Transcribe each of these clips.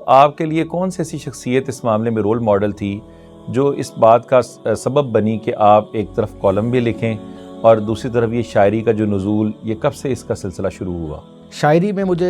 آپ کے لیے کون سی ایسی شخصیت اس معاملے میں رول ماڈل تھی جو اس بات کا سبب بنی کہ آپ ایک طرف کالم بھی لکھیں اور دوسری طرف یہ شاعری کا جو نزول، یہ کب سے اس کا سلسلہ شروع ہوا؟ شاعری میں مجھے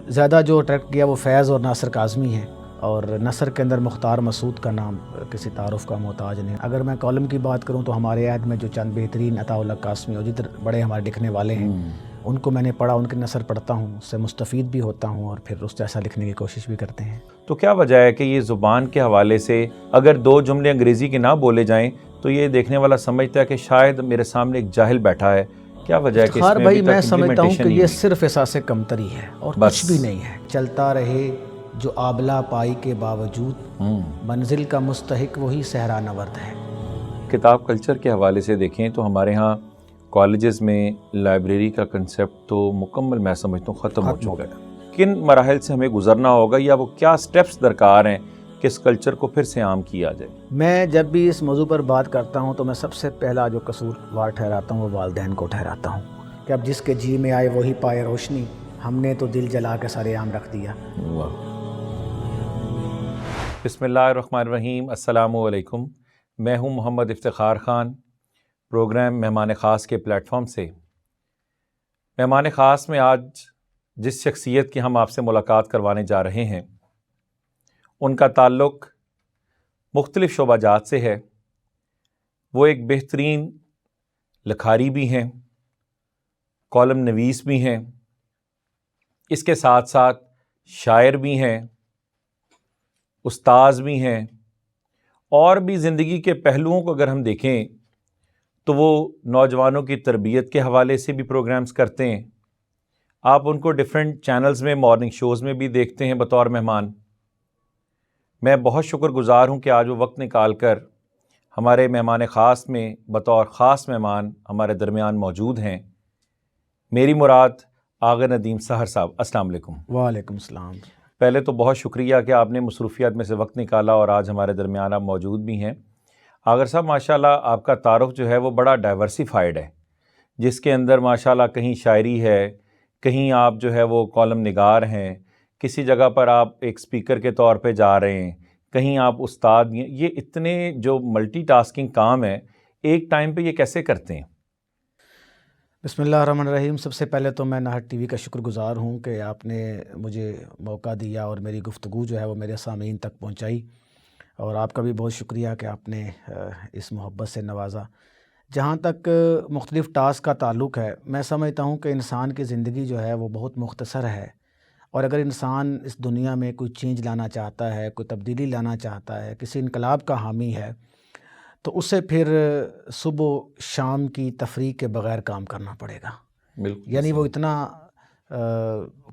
زیادہ جو اٹریکٹ کیا وہ فیض اور ناصر کاظمی ہیں، اور نثر کے اندر مختار مسعود کا نام کسی تعارف کا محتاج نہیں۔ اگر میں کالم کی بات کروں تو ہمارے عہد میں جو چند بہترین عطاء اللہ قاسمی اور جتنے بڑے ہمارے لکھنے والے ہیں ان کو میں نے پڑھا، ان کے نثر پڑھتا ہوں، اس سے مستفید بھی ہوتا ہوں اور پھر اس جیسا لکھنے کی کوشش بھی کرتے ہیں۔ تو کیا وجہ ہے کہ یہ زبان کے حوالے سے اگر دو جملے انگریزی کے نہ بولے جائیں تو یہ دیکھنے والا سمجھتا ہے کہ شاید میرے سامنے ایک جاہل بیٹھا ہے؟ کیا وجہ ہے کہ اس میں بھائی ابھی میں تک سمجھتا ہوں کہ implementation یہ نہیں صرف احساس کمتری ہے اور کچھ بھی نہیں ہے۔ چلتا رہے جو آبلا پائی کے باوجود، منزل کا مستحق وہی صحرا نورد ہے۔ کتاب کلچر کے حوالے سے دیکھیں تو ہمارے ہاں کالجز میں لائبریری کا کنسیپٹ تو مکمل میں سمجھتا ہوں ختم ہو چکا ہے۔ کن مراحل سے ہمیں گزرنا ہوگا یا وہ کیا سٹیپس درکار ہیں کہ اس کلچر کو پھر سے عام کیا جائے؟ میں جب بھی اس موضوع پر بات کرتا ہوں تو میں سب سے پہلا جو قصوروار ٹھہراتا ہوں وہ والدین کو ٹھہراتا ہوں کہ اب جس کے جی میں آئے وہی پائے روشنی، ہم نے تو دل جلا کے سارے عام رکھ دیا۔ بسم اللہ الرحمن الرحیم۔ السلام علیکم، میں ہوں محمد افتخار خان، پروگرام مہمان خاص کے پلیٹ فارم سے۔ مہمان خاص میں آج جس شخصیت کی ہم آپ سے ملاقات کروانے جا رہے ہیں ان کا تعلق مختلف شعبہ جات سے ہے۔ وہ ایک بہترین لکھاری بھی ہیں، کالم نویس بھی ہیں، اس کے ساتھ ساتھ شاعر بھی ہیں، استاذ بھی ہیں، اور بھی زندگی کے پہلوؤں کو اگر ہم دیکھیں تو وہ نوجوانوں کی تربیت کے حوالے سے بھی پروگرامز کرتے ہیں۔ آپ ان کو ڈیفرنٹ چینلز میں، مارننگ شوز میں بھی دیکھتے ہیں بطور مہمان۔ میں بہت شکر گزار ہوں کہ آج وہ وقت نکال کر ہمارے مہمان خاص میں بطور خاص مہمان ہمارے درمیان موجود ہیں۔ میری مراد آغا ندیم سحر صاحب، السلام علیکم۔ وعلیکم السلام۔ پہلے تو بہت شکریہ کہ آپ نے مصروفیات میں سے وقت نکالا اور آج ہمارے درمیان آپ موجود بھی ہیں۔ آغا صاحب، ماشاءاللہ آپ کا تعارف جو ہے وہ بڑا ڈائیورسیفائڈ ہے، جس کے اندر ماشاءاللہ کہیں شاعری ہے، کہیں آپ جو ہے وہ کالم نگار ہیں، کسی جگہ پر آپ ایک سپیکر کے طور پہ جا رہے ہیں، کہیں آپ استاد ہیں۔ یہ اتنے جو ملٹی ٹاسکنگ کام ہے ایک ٹائم پہ یہ کیسے کرتے ہیں؟ بسم اللہ الرحمن الرحیم۔ سب سے پہلے تو میں نہر ٹی وی کا شکر گزار ہوں کہ آپ نے مجھے موقع دیا اور میری گفتگو جو ہے وہ میرے سامعین تک پہنچائی، اور آپ کا بھی بہت شکریہ کہ آپ نے اس محبت سے نوازا۔ جہاں تک مختلف ٹاسک کا تعلق ہے، میں سمجھتا ہوں کہ انسان کی زندگی جو ہے وہ بہت مختصر ہے، اور اگر انسان اس دنیا میں کوئی چینج لانا چاہتا ہے، کوئی تبدیلی لانا چاہتا ہے، کسی انقلاب کا حامی ہے، تو اسے پھر صبح و شام کی تفریح کے بغیر کام کرنا پڑے گا۔ بالکل، یعنی وہ اتنا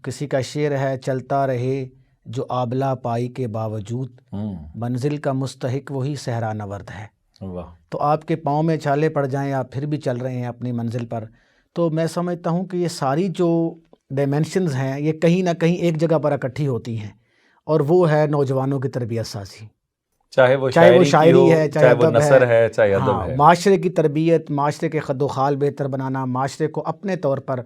کسی کا شعر ہے، چلتا رہے جو آبلا پائی کے باوجود، منزل کا مستحق وہی صحرا نورد ہے۔ واہ۔ تو آپ کے پاؤں میں چھالے پڑ جائیں، آپ پھر بھی چل رہے ہیں اپنی منزل پر۔ تو میں سمجھتا ہوں کہ یہ ساری جو ڈائمینشنز ہیں یہ کہیں نہ کہیں ایک جگہ پر اکٹھی ہوتی ہیں، اور وہ ہے نوجوانوں کی تربیت سازی۔ چاہے وہ شاعری ہے، چاہے وہ نثر ہے، چاہے ادب ہے۔ معاشرے کی تربیت، معاشرے کے خد و خال بہتر بنانا، معاشرے کو اپنے طور پر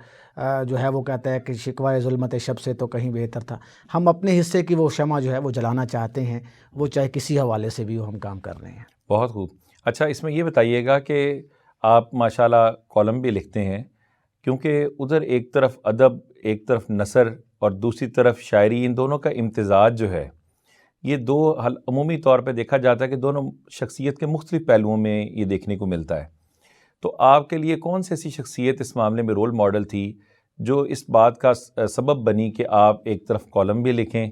جو ہے وہ کہتا ہے کہ شکوائے ظلمت شب سے تو کہیں بہتر تھا۔ ہم اپنے حصے کی وہ شمع جو ہے وہ جلانا چاہتے ہیں، وہ چاہے کسی حوالے سے بھی ہو ہم کام کر رہے ہیں۔ بہت خوب۔ اچھا، اس میں یہ بتائیے گا کہ آپ ماشاءاللہ کالم بھی لکھتے ہیں، کیونکہ ادھر ایک طرف ادب، ایک طرف نثر اور دوسری طرف شاعری، ان دونوں کا امتزاج جو ہے یہ دو عمومی طور پہ دیکھا جاتا ہے کہ دونوں شخصیت کے مختلف پہلوؤں میں یہ دیکھنے کو ملتا ہے۔ تو آپ کے لیے کون سی ایسی شخصیت اس معاملے میں رول ماڈل تھی جو اس بات کا سبب بنی کہ آپ ایک طرف کالم بھی لکھیں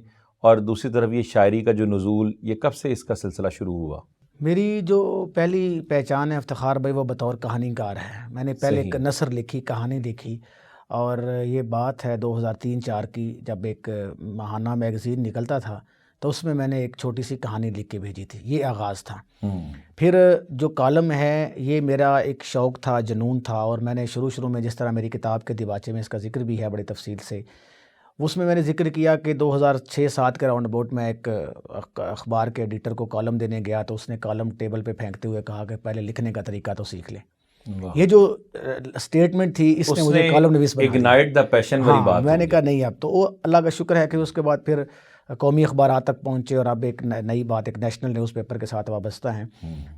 اور دوسری طرف یہ شاعری کا جو نزول، یہ کب سے اس کا سلسلہ شروع ہوا؟ میری جو پہلی پہچان ہے افتخار بھائی وہ بطور کہانی کار ہے۔ میں نے پہلے ایک نثر لکھی، کہانی لکھی، اور یہ بات ہے 2003-04 کی، جب ایک ماہانہ میگزین نکلتا تھا تو اس میں میں نے ایک چھوٹی سی کہانی لکھ کے بھیجی تھی۔ یہ آغاز تھا۔ پھر جو کالم ہے یہ میرا ایک شوق تھا، جنون تھا، اور میں نے شروع میں جس طرح میری کتاب کے دیباچے میں اس کا ذکر بھی ہے بڑی تفصیل سے، اس میں نے ذکر کیا کہ 2006-07 کے راؤنڈ اباؤٹ میں ایک اخبار کے ایڈیٹر کو کالم دینے گیا تو اس نے کالم ٹیبل پہ پھینکتے ہوئے کہا کہ پہلے لکھنے کا طریقہ تو سیکھ لے۔ یہ جو اسٹیٹمنٹ تھی اس نے مجھے کالم نویس بنا دیا۔ اگنائٹ دی پیشن والی بات۔ میں نے کہا نہیں، اب تو وہ اللہ کا شکر ہے کہ اس کے بعد پھر قومی اخبارات تک پہنچے اور اب ایک نئی بات ایک نیشنل نیوز پیپر کے ساتھ وابستہ ہیں.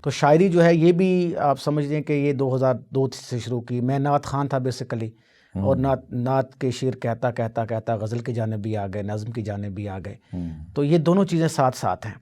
تو شاعری جو ہے یہ بھی آپ سمجھ لیں کہ یہ 2002 سے شروع کی. میں نعت خان تھا بیسیکلی, اور نعت کے شعر کہتا کہتا کہتا غزل کی جانب بھی آ گئے, نظم کی جانب بھی آ گئے. تو یہ دونوں چیزیں ساتھ ساتھ ہیں.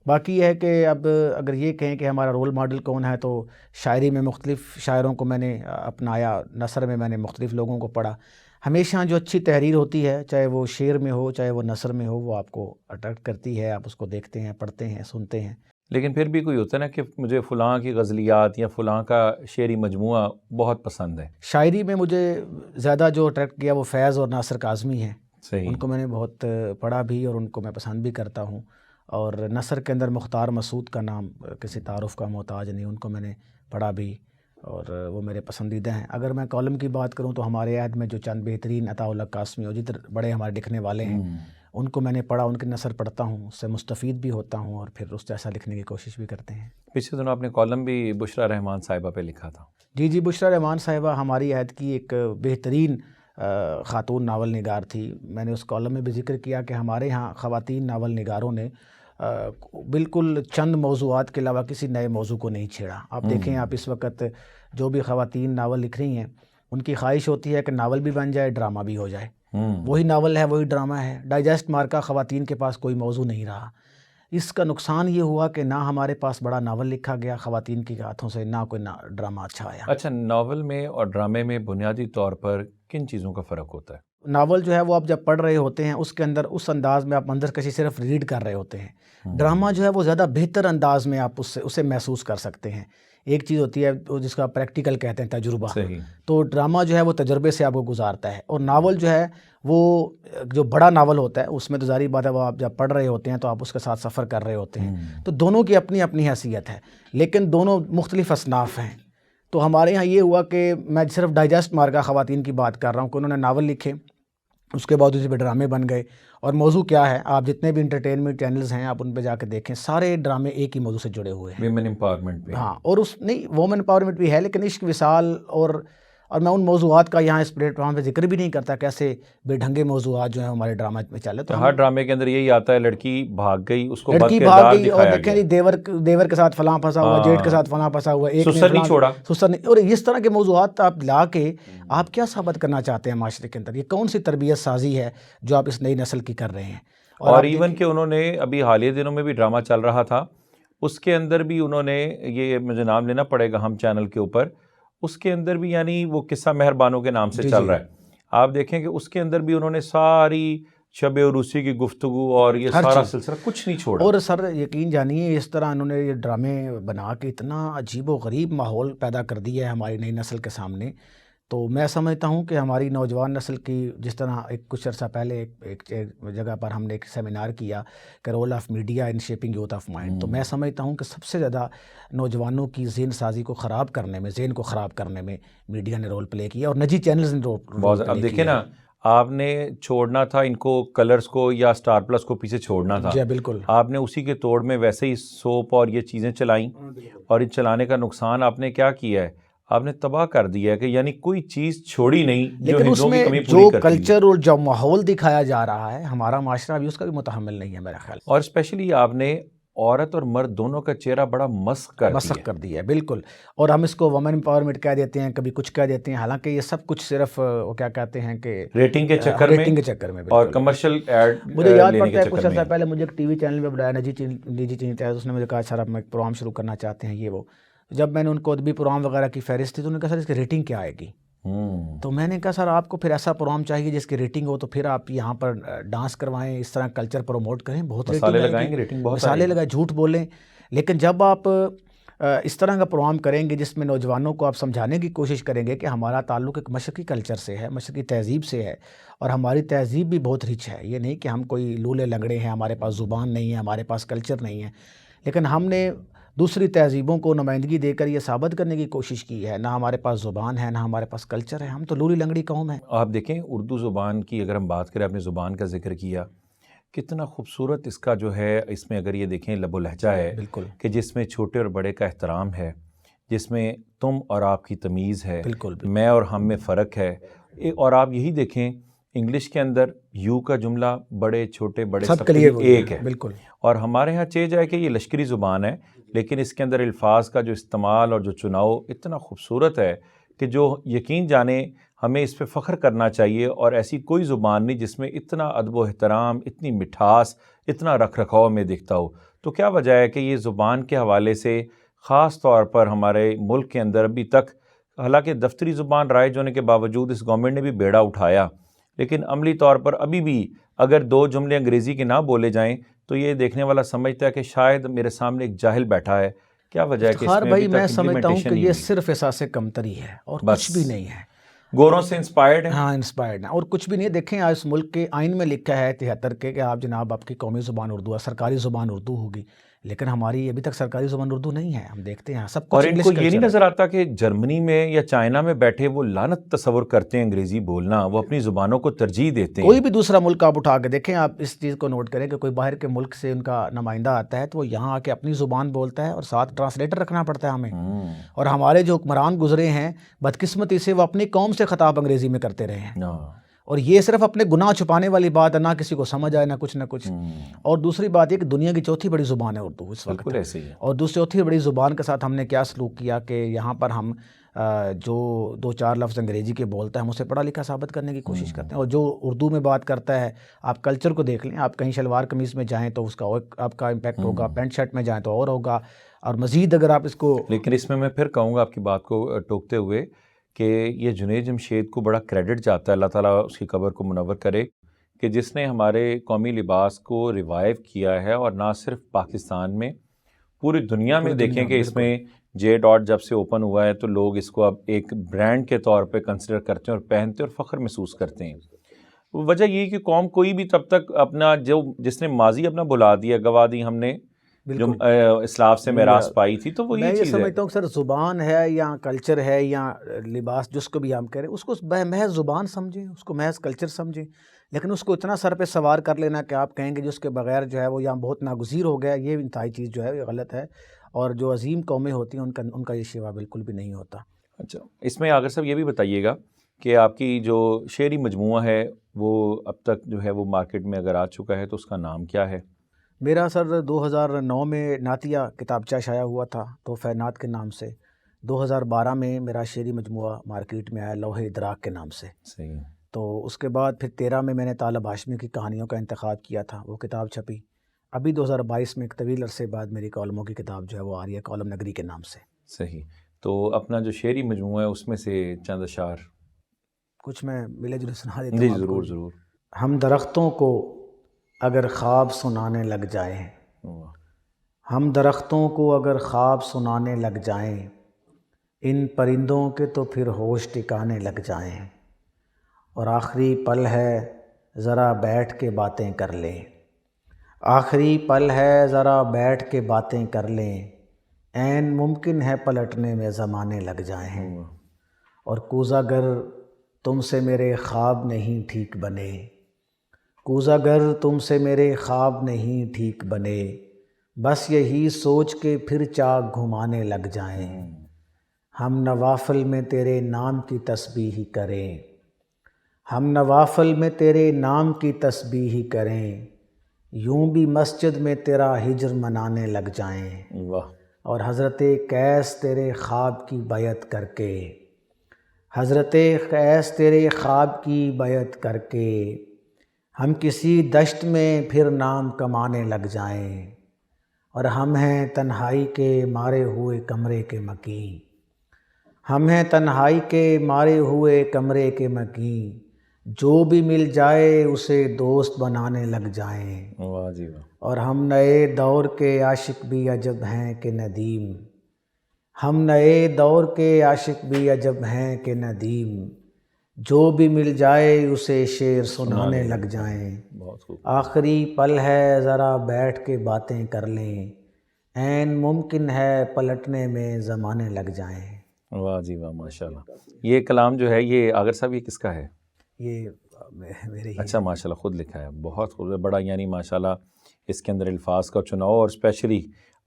باقی یہ ہے کہ اب اگر یہ کہیں کہ ہمارا رول ماڈل کون ہے, تو شاعری میں مختلف شاعروں کو میں نے اپنایا, نثر میں نے مختلف لوگوں کو پڑھا. ہمیشہ جو اچھی تحریر ہوتی ہے, چاہے وہ شعر میں ہو چاہے وہ نثر میں ہو, وہ آپ کو اٹریکٹ کرتی ہے, آپ اس کو دیکھتے ہیں, پڑھتے ہیں, سنتے ہیں. لیکن پھر بھی کوئی ہوتا ہے نا کہ مجھے فلاں کی غزلیات یا فلاں کا شعری مجموعہ بہت پسند ہے. شاعری میں مجھے زیادہ جو اٹریکٹ کیا وہ فیض اور ناصر کاظمی ہیں. صحیح. ان کو میں نے بہت پڑھا بھی اور ان کو میں پسند بھی کرتا ہوں. اور نثر کے اندر مختار مسعود کا نام کسی تعارف کا محتاج نہیں, ان کو میں نے پڑھا بھی اور وہ میرے پسندیدہ ہیں. اگر میں کالم کی بات کروں تو ہمارے عہد میں جو چند بہترین عطاء اللہ قاسمی اور جتنے بڑے ہمارے لکھنے والے ہیں, ان کو میں نے پڑھا, ان کے نثر پڑھتا ہوں, اس سے مستفید بھی ہوتا ہوں اور پھر اس جیسا لکھنے کی کوشش بھی کرتے ہیں. پچھلے دنوں آپ نے کالم بھی بشریٰ رحمان صاحبہ پہ لکھا تھا. جی بشریٰ رحمان صاحبہ ہماری عہد کی ایک بہترین خاتون ناول نگار تھی. میں نے اس کالم میں بھی ذکر کیا کہ ہمارے ہاں خواتین ناول نگاروں نے بالکل چند موضوعات کے علاوہ کسی نئے موضوع کو نہیں چھیڑا. آپ دیکھیں, آپ اس وقت جو بھی خواتین ناول لکھ رہی ہیں, ان کی خواہش ہوتی ہے کہ ناول بھی بن جائے, ڈرامہ بھی ہو جائے. وہی ناول ہے, وہی ڈرامہ ہے. ڈائجسٹ مارکا خواتین کے پاس کوئی موضوع نہیں رہا. اس کا نقصان یہ ہوا کہ نہ ہمارے پاس بڑا ناول لکھا گیا خواتین کے ہاتھوں سے, نہ کوئی ڈرامہ اچھا آیا. اچھا, ناول میں اور ڈرامے میں بنیادی طور پر کن چیزوں کا فرق ہوتا ہے؟ ناول جو ہے وہ آپ جب پڑھ رہے ہوتے ہیں اس کے اندر اس انداز میں آپ منظر کشی صرف ریڈ کر رہے ہوتے ہیں. ڈرامہ جو ہے وہ زیادہ بہتر انداز میں آپ اسے محسوس کر سکتے ہیں. ایک چیز ہوتی ہے جس کا پریکٹیکل کہتے ہیں, تجربہ. تو ڈرامہ جو ہے وہ تجربے سے آپ کو گزارتا ہے, اور ناول جو ہے وہ جو بڑا ناول ہوتا ہے اس میں تو ظاہری بات ہے وہ آپ جب پڑھ رہے ہوتے ہیں تو آپ اس کے ساتھ سفر کر رہے ہوتے ہیں. تو دونوں کی اپنی اپنی حیثیت ہے, لیکن دونوں مختلف اصناف ہیں. تو ہمارے یہاں یہ ہوا کہ میں صرف ڈائجسٹ مارکا خواتین کی بات کر رہا ہوں کہ انہوں نے ناول لکھے, اس کے بعد اسی پہ ڈرامے بن گئے. اور موضوع کیا ہے, آپ جتنے بھی انٹرٹینمنٹ چینلز ہیں آپ ان پہ جا کے دیکھیں, سارے ڈرامے ایک ہی موضوع سے جڑے ہوئے ہیں. ویمن امپاورمنٹ بھی. ہاں, اور اس نہیں وومن امپاورمنٹ بھی ہے, لیکن عشق, وصال اور میں ان موضوعات کا یہاں اس پلیٹ فارم پہ ذکر بھی نہیں کرتا کیسے بے ڈھنگے موضوعات جو ہیں ہمارے ڈرامہ میں چلے. تو ہر ڈرامے کے اندر یہی آتا ہے, لڑکی بھاگ گئی, اس کو لڑکی بھاگ گئی اور دیکھیں جی دیور کے ساتھ فلاں پھنسا ہوا, جیٹ کے ساتھ فلاں پھنسا ہوا, ایک سسر نہیں چھوڑا, سسر نہیں. اور اس طرح کے موضوعات آپ لا کے آپ کیا ثابت کرنا چاہتے ہیں معاشرے کے اندر؟ یہ کون سی تربیت سازی ہے جو آپ اس نئی نسل کی کر رہے ہیں؟ اور ایون کہ انہوں نے ابھی حالیہ دنوں میں بھی ڈرامہ چل رہا تھا, اس کے اندر بھی انہوں نے, یہ مجھے نام لینا پڑے گا ہم چینل کے اوپر, اس کے اندر بھی یعنی وہ قصہ مہربانوں کے نام سے چل رہا ہے. آپ دیکھیں کہ اس کے اندر بھی انہوں نے ساری شب عروسی کی گفتگو اور یہ سارا سلسلہ کچھ نہیں چھوڑا. اور سر یقین جانیے اس طرح انہوں نے یہ ڈرامے بنا کے اتنا عجیب و غریب ماحول پیدا کر دیا ہے ہماری نئی نسل کے سامنے. تو میں سمجھتا ہوں کہ ہماری نوجوان نسل کی, جس طرح کچھ عرصہ پہلے ایک جگہ پر ہم نے ایک سیمینار کیا کہ role of media in shaping youth of mind, تو میں سمجھتا ہوں کہ سب سے زیادہ نوجوانوں کی ذہن سازی کو خراب کرنے میں, ذہن کو خراب کرنے میں میڈیا نے رول پلے کیا, اور نجی چینلز نے رول پلے کیا. اب دیکھیں نا, آپ نے چھوڑنا تھا ان کو کلرز کو یا سٹار پلس کو پیچھے چھوڑنا تھا. جی بالکل. آپ نے اسی کے توڑ میں ویسے ہی سوپ اور یہ چیزیں چلائیں, اور ان چلانے کا نقصان آپ نے کیا کیا ہے, آپ نے تباہ کر دیا ہے کہ یعنی کوئی چیز چھوڑی نہیں. لیکن اس میں جو کلچر اور جو ماحول دکھایا جا رہا ہے ہمارا معاشرہ بھی اس کا بھی متحمل نہیں ہے میرا خیال. اور اسپیشلی آپ نے عورت اور مرد دونوں کا چہرہ بڑا مسخ کر دیا ہے. بالکل. اور ہم اس کو وومن امپاورمنٹ کہہ دیتے ہیں, کبھی کچھ کہہ دیتے ہیں, حالانکہ یہ سب کچھ صرف وہ کیا کہتے ہیں کہ ریٹنگ کے چکر میں اور کمرشل ایڈ. مجھے یاد پڑتا ہے کچھ عرصہ پہلے مجھے ایک ٹی وی چینل پہ بلایا, نجی چینل, اس نے مجھے کہا سر آپ میں پروگرام شروع کرنا چاہتے ہیں یہ وہ. جب میں نے ان کو ادبی پروگرام وغیرہ کی فہرست تھی تو انہوں نے کہا سر اس کی ریٹنگ کیا آئے گی؟ تو میں نے کہا سر آپ کو پھر ایسا پروگرام چاہیے جس کی ریٹنگ ہو, تو پھر آپ یہاں پر ڈانس کروائیں, اس طرح کلچر پروموٹ کریں, بہت مثالیں لگائیں, جھوٹ بولیں. لیکن جب آپ اس طرح کا پروگرام کریں گے جس میں نوجوانوں کو آپ سمجھانے کی کوشش کریں گے کہ ہمارا تعلق ایک مشرقی کلچر سے ہے, مشرقی تہذیب سے ہے, اور ہماری تہذیب بھی بہت رچ ہے, یہ نہیں کہ ہم کوئی لولے لنگڑے ہیں, ہمارے پاس زبان نہیں ہے, ہمارے پاس کلچر نہیں ہے, لیکن ہم نے دوسری تہذیبوں کو نمائندگی دے کر یہ ثابت کرنے کی کوشش کی ہے, نہ ہمارے پاس زبان ہے, نہ ہمارے پاس کلچر ہے, ہم تو لولی لنگڑی قوم ہیں. آپ دیکھیں اردو زبان کی اگر ہم بات کریں, اپنی زبان کا ذکر کیا, کتنا خوبصورت اس کا جو ہے, اس میں اگر یہ دیکھیں لب و لہجہ ہے, بالکل, کہ جس میں چھوٹے اور بڑے کا احترام ہے, جس میں تم اور آپ کی تمیز ہے, بالکل, میں اور ہم میں فرق ہے. اور آپ یہی دیکھیں انگلش کے اندر یو کا جملہ بڑے چھوٹے بڑے سب کے لیے ایک ہے بالکل. اور ہمارے ہاں چیز ہے کہ یہ لشکری زبان ہے لیکن اس کے اندر الفاظ کا جو استعمال اور جو چناؤ اتنا خوبصورت ہے کہ جو یقین جانے ہمیں اس پہ فخر کرنا چاہیے. اور ایسی کوئی زبان نہیں جس میں اتنا ادب و احترام، اتنی مٹھاس، اتنا رکھ رکھاؤ میں دکھتا ہو. تو کیا وجہ ہے کہ یہ زبان کے حوالے سے خاص طور پر ہمارے ملک کے اندر ابھی تک، حالانکہ دفتری زبان رائج ہونے کے باوجود اس گورنمنٹ نے بھی بیڑا اٹھایا، لیکن عملی طور پر ابھی بھی اگر 2 جملے انگریزی کے نہ بولے جائیں تو یہ دیکھنے والا سمجھتا ہے کہ شاید میرے سامنے ایک جاہل بیٹھا ہے. کیا وجہ ہے کہ اس میں بھائی ابھی میں تک سمجھتا ہوں کہ implementation نہیں یہ ہوئی؟ صرف احساس کمتری ہے اور بس کچھ بھی نہیں ہے. گوروں سے انسپائرڈ ہیں. ہاں انسپائرڈ ہیں اور کچھ بھی نہیں. دیکھیں آج اس ملک کے آئین میں لکھا ہے 73 کے کہ آپ جناب آپ کی قومی زبان اردو ہے، سرکاری زبان اردو ہوگی، لیکن ہماری ابھی تک سرکاری زبان اردو نہیں ہے. ہم دیکھتے ہیں سب اور کچھ ان انگلش کو یہ نہیں کلچر ہے. نظر آتا کہ جرمنی میں یا چائنا میں بیٹھے وہ لعنت تصور کرتے ہیں انگریزی بولنا، وہ اپنی زبانوں کو ترجیح دیتے ہیں. کوئی بھی دوسرا ملک آپ اٹھا کے دیکھیں، آپ اس چیز کو نوٹ کریں کہ کوئی باہر کے ملک سے ان کا نمائندہ آتا ہے تو وہ یہاں آ کے اپنی زبان بولتا ہے اور ساتھ ٹرانسلیٹر رکھنا پڑتا ہے ہمیں. اور ہمارے جو حکمران گزرے ہیں بدقسمتی سے وہ اپنی قوم سے خطاب انگریزی میں کرتے رہے ہیں. اور یہ صرف اپنے گناہ چھپانے والی بات ہے، نہ کسی کو سمجھ آئے نہ کچھ نہ کچھ. اور دوسری بات یہ کہ دنیا کی چوتھی بڑی زبان ہے اردو اس وقت. بالکل ایسے ہی ہے. اور دوسری چوتھی بڑی زبان کے ساتھ ہم نے کیا سلوک کیا کہ یہاں پر ہم جو 2-4 لفظ انگریزی کے بولتا ہے ہم اسے پڑھا لکھا ثابت کرنے کی کوشش کرتے ہیں. اور جو اردو میں بات کرتا ہے، آپ کلچر کو دیکھ لیں، آپ کہیں شلوار قمیض میں جائیں تو اس کا آپ کا امپیکٹ ہوگا، پینٹ شرٹ میں جائیں تو اور ہوگا. اور مزید اگر آپ اس کو لیکن اس میں پھر کہوں گا آپ کی بات کو ٹوکتے ہوئے کہ یہ جنید جمشید کو بڑا کریڈٹ جاتا ہے، اللہ تعالیٰ اس کی قبر کو منور کرے، کہ جس نے ہمارے قومی لباس کو ریوائیو کیا ہے. اور نہ صرف پاکستان میں، پوری دنیا میں دیکھیں کہ اس میں جے ڈاٹ جب سے اوپن ہوا ہے تو لوگ اس کو اب ایک برانڈ کے طور پہ کنسیڈر کرتے ہیں اور پہنتے ہیں اور فخر محسوس کرتے ہیں. وجہ یہ کہ قوم کوئی بھی تب تک اپنا جس نے ماضی اپنا بھلا دیا، گوا دی ہم نے جو اسلاف سے میراث پائی تھی، تو وہ میں یہ یہ چیز ہے. سمجھتا ہوں کہ سر زبان ہے یا کلچر ہے یا لباس جس کو بھی ہم کہہ رہے ہیں اس کو محض زبان سمجھیں، اس کو محض کلچر سمجھیں، لیکن اس کو اتنا سر پہ سوار کر لینا کہ آپ کہیں گے جس کے بغیر جو ہے وہ یہاں بہت ناگزیر ہو گیا، یہ انتہائی چیز جو ہے یہ غلط ہے. اور جو عظیم قومیں ہوتی ہیں ان کا یہ شیوا بالکل بھی نہیں ہوتا. اچھا، اس میں اگر صاحب یہ بھی بتائیے گا کہ آپ کی جو شعری مجموعہ ہے وہ اب تک جو ہے وہ مارکیٹ میں اگر آ چکا ہے تو اس کا نام کیا ہے؟ میرا سر 2009 میں نعتیہ کتابچہ شائع ہوا تھا تحفہ نعت کے نام سے. 2012 میں میرا شعری مجموعہ مارکیٹ میں آیا لوح ادراک کے نام سے. صحیح. تو اس کے بعد پھر 13 میں نے طالب ہاشمی کی کہانیوں کا انتخاب کیا تھا، وہ کتاب چھپی. ابھی 2022 میں ایک طویل عرصے بعد میری کالموں کی کتاب جو ہے وہ آ رہی ہے کالم نگری کے نام سے. صحیح. تو اپنا جو شعری مجموعہ ہے اس میں سے چند اشعار کچھ میں ملے جلے سنا دیتا ہوں. جی آپ کو. ضرور ضرور. ہم درختوں کو اگر خواب سنانے لگ جائیں، ہم درختوں کو اگر خواب سنانے لگ جائیں، ان پرندوں کے تو پھر ہوش ٹکانے لگ جائیں. اور آخری پل ہے ذرا بیٹھ کے باتیں کر لیں، آخری پل ہے ذرا بیٹھ کے باتیں کر لیں، عین ممکن ہے پلٹنے میں زمانے لگ جائیں. اور کوزہ گر تم سے میرے خواب نہیں ٹھیک بنے، کوزہ گر تم سے میرے خواب نہیں ٹھیک بنے، بس یہی سوچ کے پھر چاک گھمانے لگ جائیں. ہم نوافل میں تیرے نام کی تسبیح کریں، ہم نوافل میں تیرے نام کی تسبیح کریں، یوں بھی مسجد میں تیرا ہجر منانے لگ جائیں. واہ. اور حضرت قیس تیرے خواب کی بیعت کر کے، حضرت قیس تیرے خواب کی بیعت کر کے، ہم کسی دشت میں پھر نام کمانے لگ جائیں. اور ہم ہیں تنہائی کے مارے ہوئے کمرے کے مکین، ہم ہیں تنہائی کے مارے ہوئے کمرے کے مکین، جو بھی مل جائے اسے دوست بنانے لگ جائیں. واہ جی واہ. اور ہم نئے دور کے عاشق بھی عجب ہیں کہ ندیم، ہم نئے دور کے عاشق بھی عجب ہیں کہ ندیم، جو بھی مل جائے اسے شعر سنانے لگ جائیں. بہت خوب. آخری پل ہے ذرا بیٹھ کے باتیں کر لیں، عین ممکن ہے پلٹنے میں زمانے لگ جائیں. واہ جی واہ ماشاء اللہ. یہ کلام جو ہے یہ آگر صاحب یہ کس کا ہے؟ یہ میرے ہی. اچھا ماشاء اللہ خود لکھا ہے. بہت خوب. بڑا یعنی ماشاء اللہ اس کے اندر الفاظ کا چناؤ اور اسپیشلی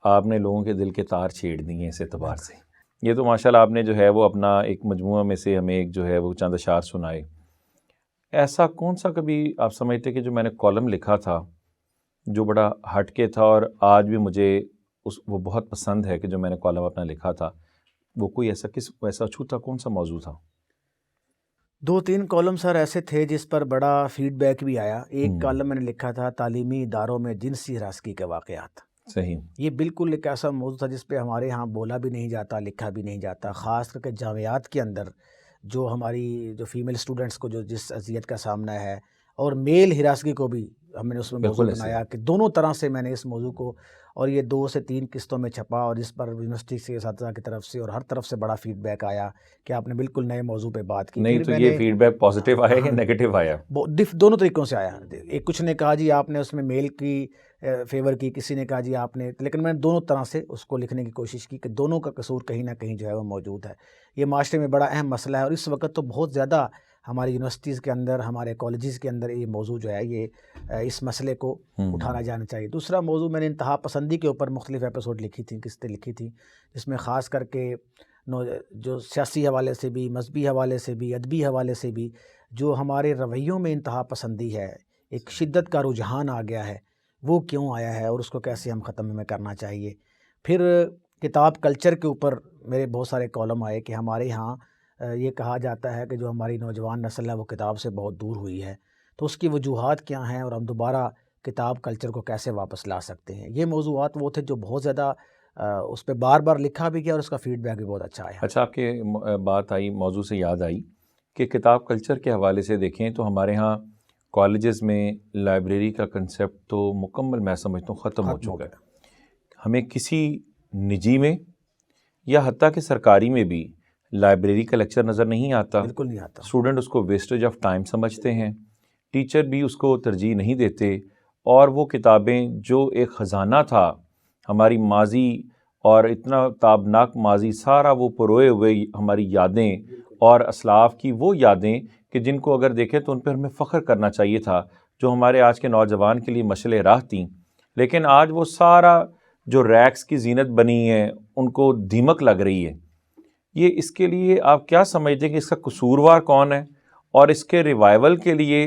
آپ نے لوگوں کے دل کے تار چھیڑ دیے ہیں اس اعتبار سے. یہ تو ماشاء اللہ آپ نے جو ہے وہ اپنا ایک مجموعہ میں سے ہمیں ایک جو ہے وہ چند اشعار سنائے. ایسا کون سا کبھی آپ سمجھتے کہ جو میں نے کالم لکھا تھا جو بڑا ہٹ کے تھا اور آج بھی مجھے وہ بہت پسند ہے کہ جو میں نے کالم اپنا لکھا تھا، وہ کوئی ایسا چھوٹا کون سا موضوع تھا؟ 2-3 کالم سر ایسے تھے جس پر بڑا فیڈ بیک بھی آیا. ایک کالم میں نے لکھا تھا تعلیمی اداروں میں جنسی ہراسگی کے واقعات. صحیح. یہ بالکل ایک ایسا موضوع تھا جس پہ ہمارے ہاں بولا بھی نہیں جاتا، لکھا بھی نہیں جاتا، خاص کر کے جامعات کے اندر جو ہماری جو فیمیل اسٹوڈنٹس کو جو جس اذیت کا سامنا ہے، اور میل ہراسگی کو بھی ہم نے اس میں موضوع بنایا کہ دونوں طرح سے میں نے اس موضوع کو، اور یہ 2 سے 3 قسطوں میں چھپا، اور اس پر یونیورسٹی سے اساتذہ کی طرف سے اور ہر طرف سے بڑا فیڈ بیک آیا کہ آپ نے بالکل نئے موضوع پہ بات کی. نہیں تو یہ فیڈ بیک پازیٹیو آیا یا نیگیٹو آیا؟ دونوں طریقوں سے آیا. ایک کچھ نے کہا جی آپ نے اس میں میل کی فیور کی، کسی نے کہا جی آپ نے، لیکن میں نے دونوں طرح سے اس کو لکھنے کی کوشش کی کہ دونوں کا قصور کہیں نہ کہیں جو ہے وہ موجود ہے. یہ معاشرے میں بڑا اہم مسئلہ ہے، اور اس وقت تو بہت زیادہ ہماری یونیورسٹیز کے اندر، ہمارے کالجز کے اندر یہ موضوع جو ہے یہ اس مسئلے کو اٹھانا جانا چاہیے. دوسرا موضوع میں نے انتہا پسندی کے اوپر مختلف ایپیسوڈ لکھی تھیں، قسطیں لکھی تھیں، جس میں خاص کر کے جو سیاسی حوالے سے بھی، مذہبی حوالے سے بھی، ادبی حوالے سے بھی جو ہمارے رویوں میں انتہا پسندی ہے، ایک شدت کا رجحان آ گیا ہے، وہ کیوں آیا ہے اور اس کو کیسے ہم ختم میں کرنا چاہیے. پھر کتاب کلچر کے اوپر میرے بہت سارے کالم آئے کہ ہمارے ہاں یہ کہا جاتا ہے کہ جو ہماری نوجوان نسل ہے وہ کتاب سے بہت دور ہوئی ہے، تو اس کی وجوہات کیا ہیں اور ہم دوبارہ کتاب کلچر کو کیسے واپس لا سکتے ہیں. یہ موضوعات وہ تھے جو بہت زیادہ اس پہ بار بار لکھا بھی گیا اور اس کا فیڈ بیک بھی بہت اچھا آیا. اچھا، آپ کے بات آئی، موضوع سے یاد آئی کہ کتاب کلچر کے حوالے سے دیکھیں تو ہمارے ہاں کالجز میں لائبریری کا کنسیپٹ تو مکمل میں سمجھتا ہوں ختم ہو چکا ہے. ہمیں کسی نجی میں یا حتیٰ کہ سرکاری میں بھی لائبریری کا لیکچر نظر نہیں آتا. بالکل نہیں آتا. اسٹوڈنٹ اس کو ویسٹیج آف ٹائم سمجھتے ہیں، ٹیچر بھی اس کو ترجیح نہیں دیتے، اور وہ کتابیں جو ایک خزانہ تھا ہماری ماضی اور اتنا تابناک ماضی، سارا وہ پروئے ہوئے ہماری یادیں اور اسلاف کی وہ یادیں کہ جن کو اگر دیکھیں تو ان پر ہمیں فخر کرنا چاہیے تھا، جو ہمارے آج کے نوجوان کے لیے مشعل راہ تھیں. لیکن آج وہ سارا جو ریکس کی زینت بنی ہے ان کو دیمک لگ رہی ہے. یہ اس کے لیے آپ کیا سمجھتے ہیں کہ اس کا قصوروار کون ہے، اور اس کے ریوائول کے لیے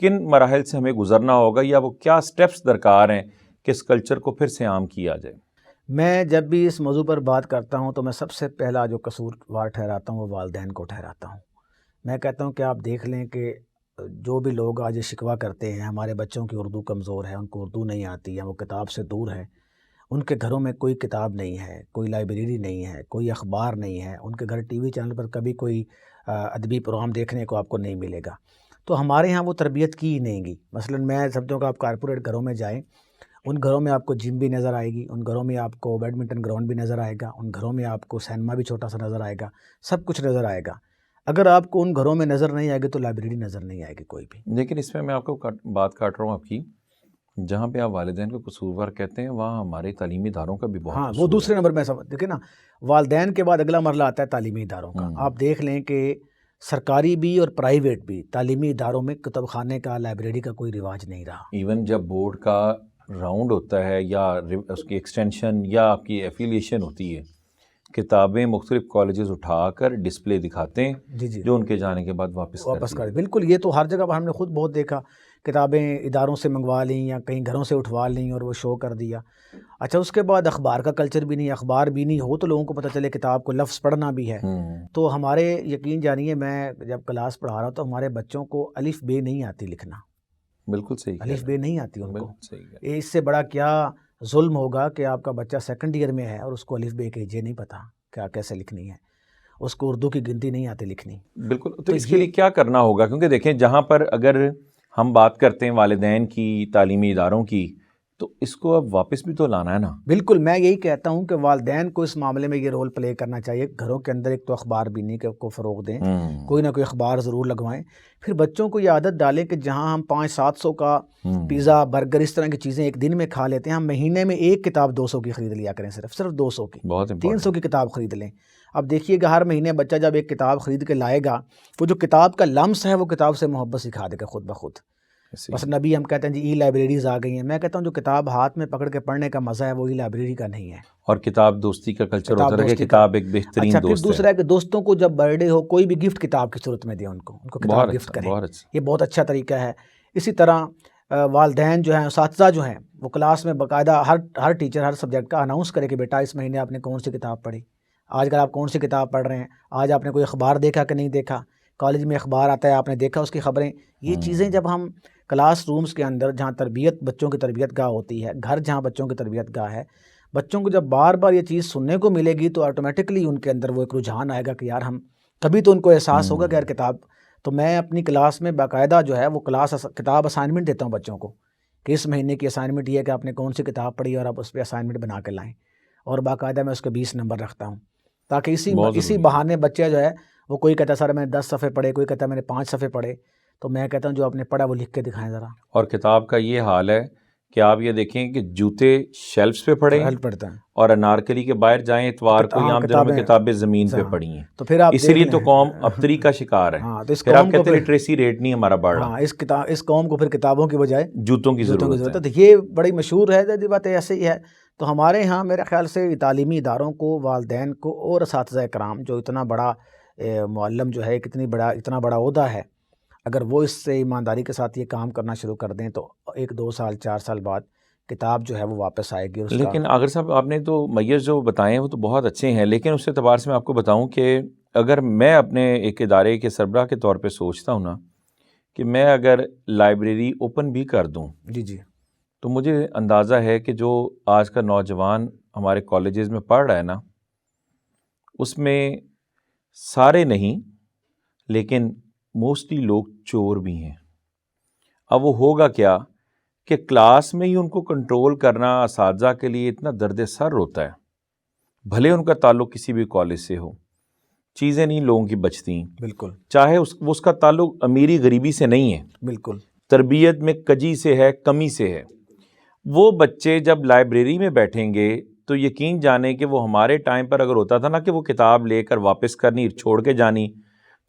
کن مراحل سے ہمیں گزرنا ہوگا، یا وہ کیا سٹیپس درکار ہیں کہ اس کلچر کو پھر سے عام کیا جائے؟ میں جب بھی اس موضوع پر بات کرتا ہوں تو میں سب سے پہلا جو قصوروار ٹھہراتا ہوں وہ والدین کو ٹھہراتا ہوں. میں کہتا ہوں کہ آپ دیکھ لیں کہ جو بھی لوگ آج شکوہ کرتے ہیں ہمارے بچوں کی اردو کمزور ہے، ان کو اردو نہیں آتی ہے، وہ کتاب سے دور ہے، ان کے گھروں میں کوئی کتاب نہیں ہے، کوئی لائبریری نہیں ہے، کوئی اخبار نہیں ہے، ان کے گھر ٹی وی چینل پر کبھی کوئی ادبی پروگرام دیکھنے کو آپ کو نہیں ملے گا، تو ہمارے ہاں وہ تربیت کی ہی نہیں گی. مثلا میں سمجھوں کہ آپ کارپوریٹ گھروں میں جائیں، ان گھروں میں آپ کو جم بھی نظر آئے گی، ان گھروں میں آپ کو بیڈمنٹن گراؤنڈ بھی نظر آئے گا، ان گھروں میں آپ کو سینما بھی چھوٹا سا نظر آئے گا، سب کچھ نظر آئے گا. اگر آپ کو ان گھروں میں نظر نہیں آئے گی تو لائبریری نظر نہیں آئے گی کوئی بھی. لیکن اس میں آپ کو بات کاٹ رہا ہوں آپ کی، جہاں پہ آپ والدین کو قصوروار کہتے ہیں وہاں ہمارے تعلیمی اداروں کا بھی بہت ہاں وہ دوسرے نمبر میں دیکھیں نا، والدین کے بعد اگلا مرحلہ آتا ہے تعلیمی اداروں کا. آپ دیکھ لیں کہ سرکاری بھی اور پرائیویٹ بھی تعلیمی اداروں میں کتب خانے کا، لائبریری کا کوئی رواج نہیں رہا. ایون جب بورڈ کا راؤنڈ ہوتا ہے یا اس کی ایکسٹینشن یا آپ کی ایفیلیشن ہوتی ہے، کتابیں مختلف کالجز اٹھا کر ڈسپلے دکھاتے ہیں، جی جو ان کے جانے کے بعد واپس کر. بالکل، یہ تو ہر جگہ پر ہم نے خود بہت دیکھا، کتابیں اداروں سے منگوا لیں یا کہیں گھروں سے اٹھوا لیں اور وہ شو کر دیا. اچھا، اس کے بعد اخبار کا کلچر بھی نہیں، اخبار بھی نہیں ہو تو لوگوں کو پتہ چلے کتاب کو لفظ پڑھنا بھی ہے. تو ہمارے یقین جانیے، میں جب کلاس پڑھا رہا ہوں تو ہمارے بچوں کو الف بے نہیں آتی لکھنا. بالکل صحیح، الف بے نہیں آتی ان کو. اس سے بڑا کیا ظلم ہوگا کہ آپ کا بچہ سیکنڈ ایئر میں ہے اور اس کو الف بے کے جے نہیں پتہ کیا کیسے لکھنی ہے، اس کو اردو کی گنتی نہیں آتی لکھنی. بالکل. تو اس کے لیے کیا کرنا ہوگا؟ کیونکہ دیکھیں، جہاں پر اگر ہم بات کرتے ہیں والدین کی، تعلیمی اداروں کی، تو اس کو اب واپس بھی تو لانا ہے نا. بالکل، میں یہی کہتا ہوں کہ والدین کو اس معاملے میں یہ رول پلے کرنا چاہیے. گھروں کے اندر ایک تو اخبار بینی کو فروغ دیں، کوئی نہ کوئی اخبار ضرور لگوائیں. پھر بچوں کو یہ عادت ڈالیں کہ جہاں ہم 500-700 کا پیزا، برگر، اس طرح کی چیزیں ایک دن میں کھا لیتے ہیں، ہم مہینے میں ایک کتاب 200 کی خرید لیا کریں، صرف 200 کی، 300 کی کتاب خرید لیں. اب دیکھیے گا ہر مہینے بچہ جب ایک کتاب خرید کے لائے گا، وہ جو کتاب کا لمس ہے وہ کتاب سے محبت سکھا دے گا خود بخود. بس نبی ہم کہتے ہیں جی ای لائبریریز آ گئی ہیں، میں کہتا ہوں جو کتاب ہاتھ میں پکڑ کے پڑھنے کا مزہ ہے وہ ای لائبریری کا نہیں ہے. اور کتاب دوستی کا کلچر ہوتا ہے کہ کتاب ایک بہترین اچھا، پھر دوست ہے. دوسرا ہے کہ دوستوں کو جب برتھ ڈے ہو کوئی بھی گفٹ کتاب کی صورت میں دیں، ان کو کتاب گفٹ کریں، یہ بہت اچھا طریقہ ہے. اسی طرح والدین جو ہیں، اساتذہ جو ہیں، وہ کلاس میں باقاعدہ ہر ٹیچر ہر سبجیکٹ کا اناؤنس کرے کہ بیٹا اس مہینے آپ نے کون سی کتاب پڑھی، آج کل آپ کون سی کتاب پڑھ رہے ہیں، آج آپ نے کوئی اخبار دیکھا کہ نہیں دیکھا، کالج میں اخبار آتا ہے آپ نے دیکھا اس کی خبریں. یہ چیزیں جب ہم کلاس رومز کے اندر جہاں تربیت بچوں کی تربیت گاہ ہوتی ہے، گھر جہاں بچوں کی تربیت گاہ ہے، بچوں کو جب بار بار یہ چیز سننے کو ملے گی تو آٹومیٹکلی ان کے اندر وہ ایک رجحان آئے گا کہ یار ہم کبھی تو ان کو احساس ہوگا کہ یار کتاب. تو میں اپنی کلاس میں باقاعدہ جو ہے وہ کتاب اسائنمنٹ دیتا ہوں بچوں کو کہ اس مہینے کی اسائنمنٹ یہ ہے کہ آپ نے کون سی کتاب پڑھی اور آپ اس پہ اسائنمنٹ بنا کے لائیں، اور باقاعدہ میں اس کے 20 نمبر رکھتا ہوں تاکہ اسی بہانے بچے جو ہے وہ کوئی کہتا ہے سر میں نے 10 صفحے پڑھے، کوئی کہتا ہے میں نے 5 صفحے پڑھے، تو میں کہتا ہوں جو آپ نے پڑھا وہ لکھ کے دکھائیں ذرا. اور کتاب کا یہ حال ہے کہ آپ یہ دیکھیں کہ جوتے شیلفز پہ پڑھیں پڑھتا ہے اور انارکلی کے باہر جائیں اتوار کو عام دنوں میں کتابیں زمین پہ پڑھی ہیں. تو پھر آپ اسی لیے تو قوم ابتری کا شکار ہے. پھر آپ کہتے ہیں لٹریسی ریٹ نہیں ہمارا بڑھ رہا. اس قوم کو پھر کتابوں کی بجائے جوتوں کی ضرورت ہے. تو یہ بڑی مشہور ہے، یہ بات ایسے ہی ہے. تو ہمارے ہاں میرے خیال سے تعلیمی اداروں کو، والدین کو اور اساتذہ کرام جو اتنا بڑا معلم جو ہے اتنا بڑا عہدہ ہے، اگر وہ اس سے ایمانداری کے ساتھ یہ کام کرنا شروع کر دیں تو 1 2 سال 4 سال بعد کتاب جو ہے وہ واپس آئے گی. لیکن اگر صاحب آپ نے تو میز جو بتائے ہیں وہ تو بہت اچھے ہیں، لیکن اس اعتبار سے میں آپ کو بتاؤں کہ اگر میں اپنے ایک ادارے کے سربراہ کے طور پہ سوچتا ہوں نا کہ میں اگر لائبریری اوپن بھی کر دوں جی تو مجھے اندازہ ہے کہ جو آج کا نوجوان ہمارے کالجز میں پڑھ رہا ہے نا، اس میں سارے نہیں لیکن موسٹلی لوگ چور بھی ہیں. اب وہ ہوگا کیا کہ کلاس میں ہی ان کو کنٹرول کرنا اساتذہ کے لیے اتنا درد سر ہوتا ہے، بھلے ان کا تعلق کسی بھی کالج سے ہو، چیزیں نہیں لوگوں کی بچتی. بالکل. چاہے اس کا تعلق امیری غریبی سے نہیں ہے، بالکل، تربیت میں کجی سے ہے، کمی سے ہے. وہ بچے جب لائبریری میں بیٹھیں گے تو یقین جانے کہ وہ ہمارے ٹائم پر اگر ہوتا تھا نا کہ وہ کتاب لے کر واپس کرنی، چھوڑ کے جانی،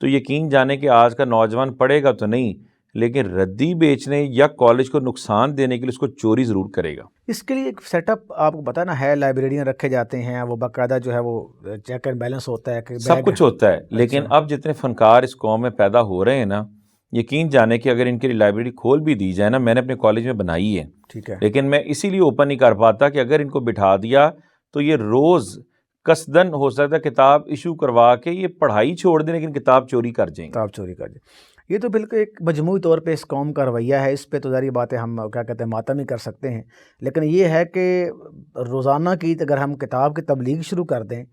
تو یقین جانے کہ آج کا نوجوان پڑھے گا تو نہیں لیکن ردی بیچنے یا کالج کو نقصان دینے کے لیے اس کو چوری ضرور کرے گا. اس کے لیے ایک سیٹ اپ آپ کو پتہ نا ہے، لائبریریاں رکھے جاتے ہیں، وہ باقاعدہ جو ہے وہ چیک اینڈ بیلنس ہوتا ہے کہ سب کچھ ہوتا ہے. لیکن اب جتنے فنکار اس قوم میں پیدا ہو رہے ہیں نا، یقین جانے کہ اگر ان کے لیے لائبریری کھول بھی دی جائے نا، میں نے اپنے کالج میں بنائی ہے، ٹھیک ہے، لیکن میں اسی لیے اوپن نہیں کر پاتا کہ اگر ان کو بٹھا دیا تو یہ روز قصدن ہو سکتا ہے کتاب ایشو کروا کے یہ پڑھائی چھوڑ دیں لیکن کتاب چوری کر جائیں. یہ تو بالکل ایک مجموعی طور پہ اس قوم کا رویہ ہے. اس پہ تو ظاہری بات ہے ہم کیا کہتے ہیں ماتم ہی کر سکتے ہیں، لیکن یہ ہے کہ روزانہ کی اگر ہم کتاب کی تبلیغ شروع کر دیں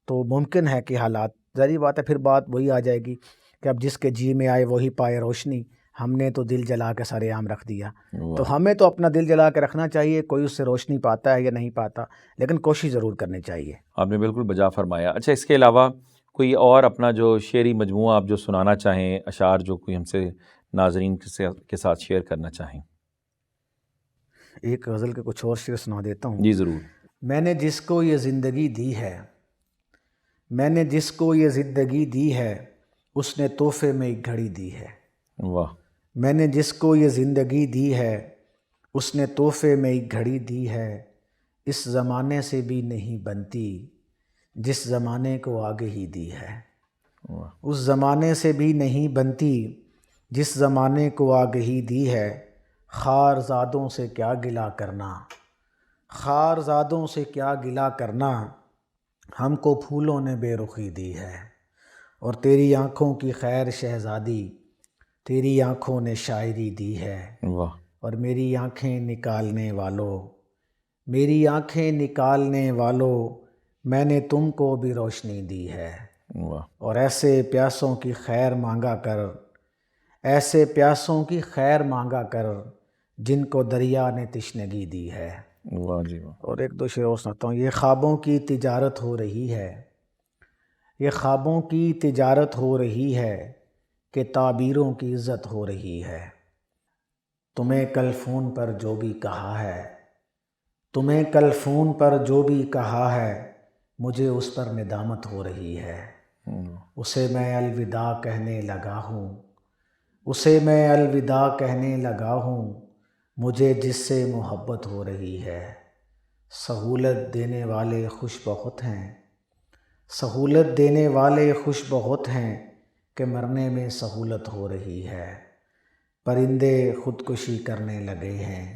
تو ممکن ہے کہ حالات، ظاہری بات ہے پھر بات وہی آ جائے گی کہ اب جس کے جی میں آئے وہی پائے روشنی، ہم نے تو دل جلا کے سارے عام رکھ دیا. تو ہمیں تو اپنا دل جلا کے رکھنا چاہیے، کوئی اس سے روشنی پاتا ہے یا نہیں پاتا، لیکن کوشش ضرور کرنی چاہیے. آپ نے بالکل بجا فرمایا. اچھا، اس کے علاوہ کوئی اور اپنا جو شعری مجموعہ آپ جو سنانا چاہیں، اشعار جو کوئی ہم سے ناظرین کے ساتھ شیئر کرنا چاہیں؟ ایک غزل کے کچھ اور شعر سنا دیتا ہوں. جی ضرور. میں نے جس کو یہ زندگی دی ہے، میں نے جس کو یہ زندگی دی ہے، اس نے تحفے میں ایک گھڑی دی ہے. واہ. میں نے جس کو یہ زندگی دی ہے، اس نے تحفے میں ایک گھڑی دی ہے. اس زمانے سے بھی نہیں بنتی جس زمانے کو آگے ہی دی ہے. اس زمانے سے بھی نہیں بنتی جس زمانے کو آگے ہی دی ہے. خار زادوں سے کیا گلہ کرنا، خار زادوں سے کیا گلہ کرنا، ہم کو پھولوں نے بے رخی دی ہے. اور تیری آنکھوں کی خیر شہزادی، تیری آنکھوں نے شاعری دی ہے. واہ. اور میری آنکھیں نکالنے والوں، میری آنکھیں نکالنے والوں، میں نے تم کو بھی روشنی دی ہے. واہ. اور ایسے پیاسوں کی خیر مانگا کر، ایسے پیاسوں کی خیر مانگا کر، جن کو دریا نے تشنگی دی ہے. واہ جی واہ. اور ایک دو شعر اور سناتا ہوں. یہ خوابوں کی تجارت ہو رہی ہے، یہ خوابوں کی تجارت ہو رہی ہے کہ تعبیروں کی عزت ہو رہی ہے. تمہیں کل فون پر جو بھی کہا ہے، تمہیں کل فون پر جو بھی کہا ہے، مجھے اس پر ندامت ہو رہی ہے. اسے میں الوداع کہنے لگا ہوں، اسے میں الوداع کہنے لگا ہوں، مجھے جس سے محبت ہو رہی ہے۔ سہولت دینے والے خوش بہت ہیں، سہولت دینے والے خوش بہت ہیں کہ مرنے میں سہولت ہو رہی ہے۔ پرندے خودکشی کرنے لگے ہیں،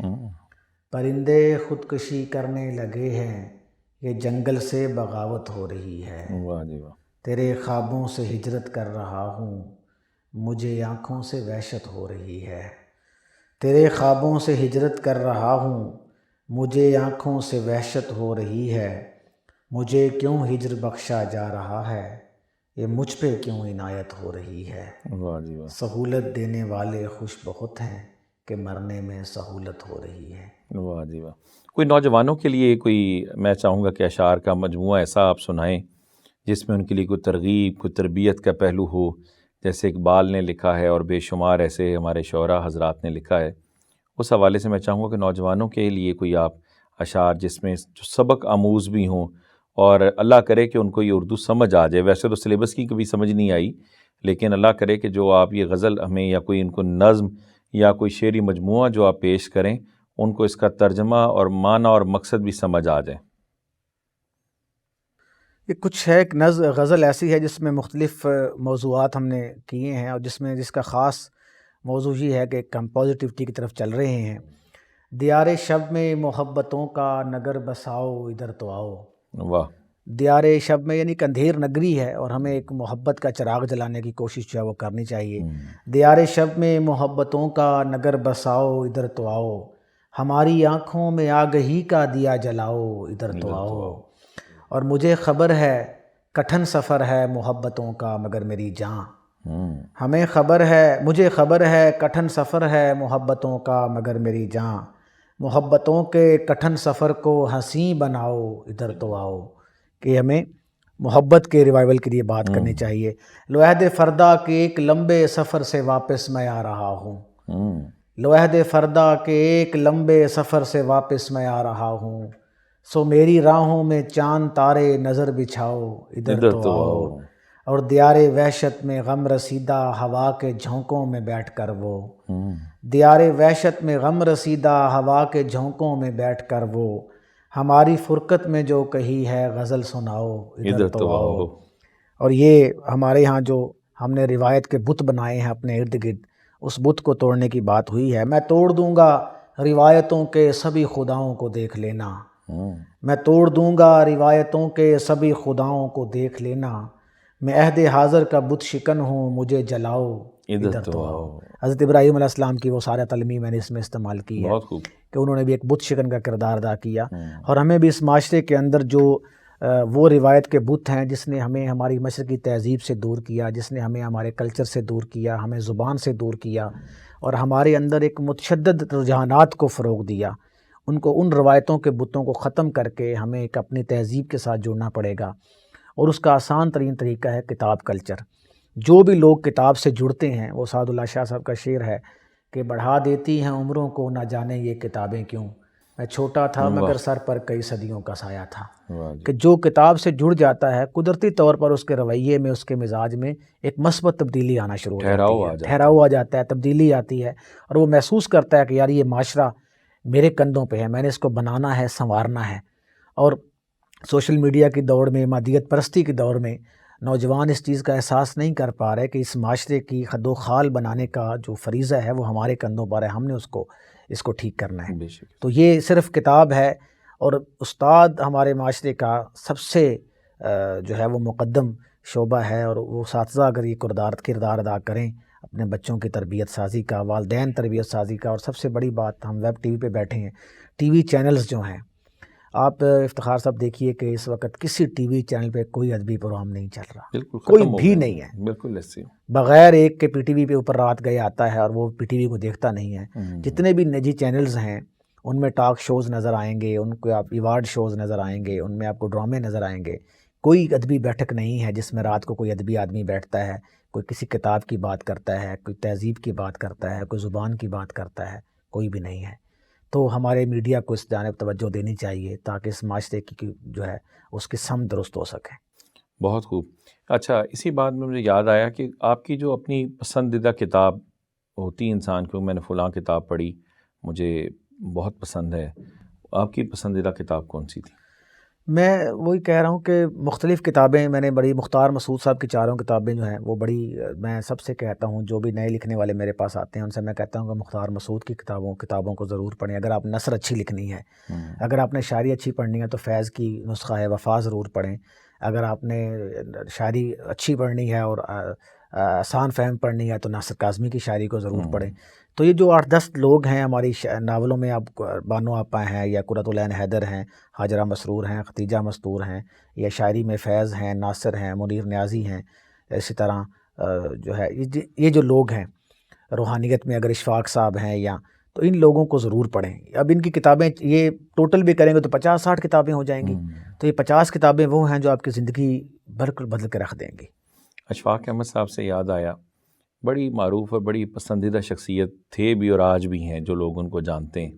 پرندے خودکشی کرنے لگے ہیں، یہ جنگل سے بغاوت ہو رہی ہے۔ واہ جی واہ۔ تیرے خوابوں سے ہجرت کر رہا ہوں، مجھے آنکھوں سے وحشت ہو رہی ہے۔ تیرے خوابوں سے ہجرت کر رہا ہوں، مجھے آنکھوں سے وحشت ہو رہی ہے۔ مجھے کیوں ہجر بخشا جا رہا ہے، یہ مجھ پہ کیوں عنایت ہو رہی ہے۔ واہ جی واہ۔ سہولت دینے والے خوش بہت ہیں کہ مرنے میں سہولت ہو رہی ہے۔ واہ جی واہ۔ کوئی نوجوانوں کے لیے کوئی، میں چاہوں گا کہ اشعار کا مجموعہ ایسا آپ سنائیں جس میں ان کے لیے کوئی ترغیب، کوئی تربیت کا پہلو ہو، جیسے اقبال نے لکھا ہے اور بے شمار ایسے ہمارے شعراء حضرات نے لکھا ہے۔ اس حوالے سے میں چاہوں گا کہ نوجوانوں کے لیے کوئی آپ اشعار جس میں جو سبق آموز بھی ہوں، اور اللہ کرے کہ ان کو یہ اردو سمجھ آ جائے۔ ویسے تو سلیبس کی کبھی سمجھ نہیں آئی، لیکن اللہ کرے کہ جو آپ یہ غزل ہمیں یا کوئی ان کو نظم یا کوئی شعری مجموعہ جو آپ پیش کریں، ان کو اس کا ترجمہ اور معنی اور مقصد بھی سمجھ آ جائے۔ یہ کچھ ہے، ایک غزل ایسی ہے جس میں مختلف موضوعات ہم نے کیے ہیں، اور جس کا خاص موضوع یہ ہے کہ ہم پازیٹیوٹی کی طرف چل رہے ہیں۔ دیار شب میں محبتوں کا نگر بساؤ، ادھر تو آؤ۔ واہ۔ دیار شب میں یعنی کہ اندھیر نگری ہے، اور ہمیں ایک محبت کا چراغ جلانے کی کوشش جو ہے وہ کرنی چاہیے۔ دیار شب میں محبتوں کا نگر بساؤ، ادھر تو آؤ، ہماری آنکھوں میں آگہی کا دیا جلاؤ، ادھر تو آؤ۔ اور مجھے خبر ہے کٹھن سفر ہے محبتوں کا مگر میری جاں، ہمیں خبر ہے، مجھے خبر ہے کٹھن سفر ہے محبتوں کا مگر میری جاں، محبتوں کے کٹھن سفر کو حسین بناؤ، ادھر تو آؤ۔ کہ ہمیں محبت کے ریوائول کے لیے بات کرنی چاہیے۔ لوحد فردا کے ایک لمبے سفر سے واپس میں آ رہا ہوں، لوحد فردا کے ایک لمبے سفر سے واپس میں آ رہا ہوں، سو میری راہوں میں چاند تارے نظر بچھاؤ، ادھر تو آؤ۔ اور دیار وحشت میں غم رسیدہ ہوا کے جھونکوں میں بیٹھ کر وہ، دیار وحشت میں غم رسیدہ ہوا کے جھونکوں میں بیٹھ کر وہ، ہماری فرقت میں جو کہی ہے غزل سناؤ، ادھر تو آؤ۔ اور یہ ہمارے ہاں جو ہم نے روایت کے بت بنائے ہیں اپنے ارد گرد، اس بت کو توڑنے کی بات ہوئی ہے۔ میں توڑ دوں گا روایتوں کے سبھی خداؤں کو دیکھ لینا، میں توڑ دوں گا روایتوں کے سبھی خداؤں کو دیکھ لینا، میں عہد حاضر کا بت شکن ہوں، مجھے جلاؤ، ادھر تو آؤ۔ حضرت ابراہیم علیہ السلام کی وہ سارا تعلیمی میں نے اس میں استعمال کی ہے کہ انہوں نے بھی ایک بت شکن کا کردار ادا کیا، اور ہمیں بھی اس معاشرے کے اندر جو وہ روایت کے بت ہیں جس نے ہمیں ہماری مشرقی تہذیب سے دور کیا، جس نے ہمیں ہمارے کلچر سے دور کیا، ہمیں زبان سے دور کیا، اور ہمارے اندر ایک متشدد رجحانات کو فروغ دیا، ان روایتوں کے بتوں کو ختم کر کے ہمیں ایک اپنی تہذیب کے ساتھ جڑنا پڑے گا۔ اور اس کا آسان ترین طریقہ ہے کتاب کلچر۔ جو بھی لوگ کتاب سے جڑتے ہیں، وہ سعد اللہ شاہ صاحب کا شعر ہے کہ بڑھا دیتی ہیں عمروں کو نہ جانے یہ کتابیں کیوں، میں چھوٹا تھا مگر سر پر کئی صدیوں کا سایہ تھا۔ کہ جو کتاب سے جڑ جاتا ہے قدرتی طور پر اس کے رویے میں، اس کے مزاج میں ایک مثبت تبدیلی آنا شروع ہو جاتی ہے، ٹھہراؤ آ جاتا ہے، تبدیلی آتی ہے، اور وہ محسوس کرتا ہے کہ یار یہ معاشرہ میرے کندھوں پہ ہے، میں نے اس کو بنانا ہے، سنوارنا ہے۔ اور سوشل میڈیا کی دوڑ میں، مادیت پرستی کی دور میں نوجوان اس چیز کا احساس نہیں کر پا رہے کہ اس معاشرے کی خد و خال بنانے کا جو فریضہ ہے وہ ہمارے کندھوں پر ہے، ہم نے اس کو ٹھیک کرنا ہے۔ تو یہ صرف کتاب ہے، اور استاد ہمارے معاشرے کا سب سے جو ہے وہ مقدم شعبہ ہے، اور وہ اساتذہ اگر یہ کردار ادا کریں اپنے بچوں کی تربیت سازی کا، والدین تربیت سازی کا، اور سب سے بڑی بات ہم ویب ٹی وی پہ بیٹھے ہیں، ٹی وی چینلز جو ہیں، آپ افتخار صاحب دیکھیے کہ اس وقت کسی ٹی وی چینل پہ کوئی ادبی پروگرام نہیں چل رہا، کوئی بھی نہیں ہے، بالکل ایسے بغیر ایک کے پی ٹی وی پہ اوپر رات گئے آتا ہے اور وہ پی ٹی وی کو دیکھتا نہیں ہے۔ جتنے بھی نجی چینلز ہیں ان میں ٹاک شوز نظر آئیں گے، ان کو آپ ایوارڈ شوز نظر آئیں گے، ان میں آپ کو ڈرامے نظر آئیں گے، کوئی ادبی بیٹھک نہیں ہے جس میں رات کو کوئی ادبی آدمی بیٹھتا ہے، کوئی کسی کتاب کی بات کرتا ہے، کوئی تہذیب کی بات کرتا ہے، کوئی زبان کی بات کرتا ہے، کوئی بھی نہیں ہے۔ تو ہمارے میڈیا کو اس جانب توجہ دینی چاہیے تاکہ اس معاشرے کی جو ہے اس کی سمت درست ہو سکے۔ بہت خوب۔ اچھا، اسی بات میں مجھے یاد آیا کہ آپ کی جو اپنی پسندیدہ کتاب ہوتی ہے انسان کو، میں نے فلاں کتاب پڑھی مجھے بہت پسند ہے. آپ کی پسندیدہ کتاب کون سی تھی؟ میں وہی کہہ رہا ہوں کہ مختلف کتابیں میں نے بڑی، مختار مسعود صاحب کی چاروں کتابیں جو ہیں وہ بڑی، میں سب سے کہتا ہوں جو بھی نئے لکھنے والے میرے پاس آتے ہیں ان سے میں کہتا ہوں کہ مختار مسعود کی کتابوں کو ضرور پڑھیں. اگر آپ نثر اچھی لکھنی ہے، اگر آپ نے شاعری اچھی پڑھنی ہے تو فیض کی نسخہ ہے وفا ضرور پڑھیں. اگر آپ نے شاعری اچھی پڑھنی ہے اور آسان فہم پڑھنی ہے تو ناصر کاظمی کی شاعری کو ضرور پڑھیں. تو یہ جو 8-10 لوگ ہیں ہماری ناولوں میں، آپ بانو آپا ہیں یا قرۃ العین حیدر ہیں، ہاجرہ مسرور ہیں، ختیجہ مستور ہیں، یا شاعری میں فیض ہیں، ناصر ہیں، منیر نیازی ہیں، اسی طرح جو ہے یہ جو لوگ ہیں، روحانیت میں اگر اشفاق صاحب ہیں، یا تو ان لوگوں کو ضرور پڑھیں. اب ان کی کتابیں یہ ٹوٹل بھی کریں گے تو 50-60 کتابیں ہو جائیں گی. تو یہ 50 کتابیں وہ ہیں جو آپ کی زندگی بدل کے رکھ دیں گی. اشفاق احمد صاحب سے یاد آیا، بڑی معروف اور بڑی پسندیدہ شخصیت تھے بھی اور آج بھی ہیں، جو لوگ ان کو جانتے ہیں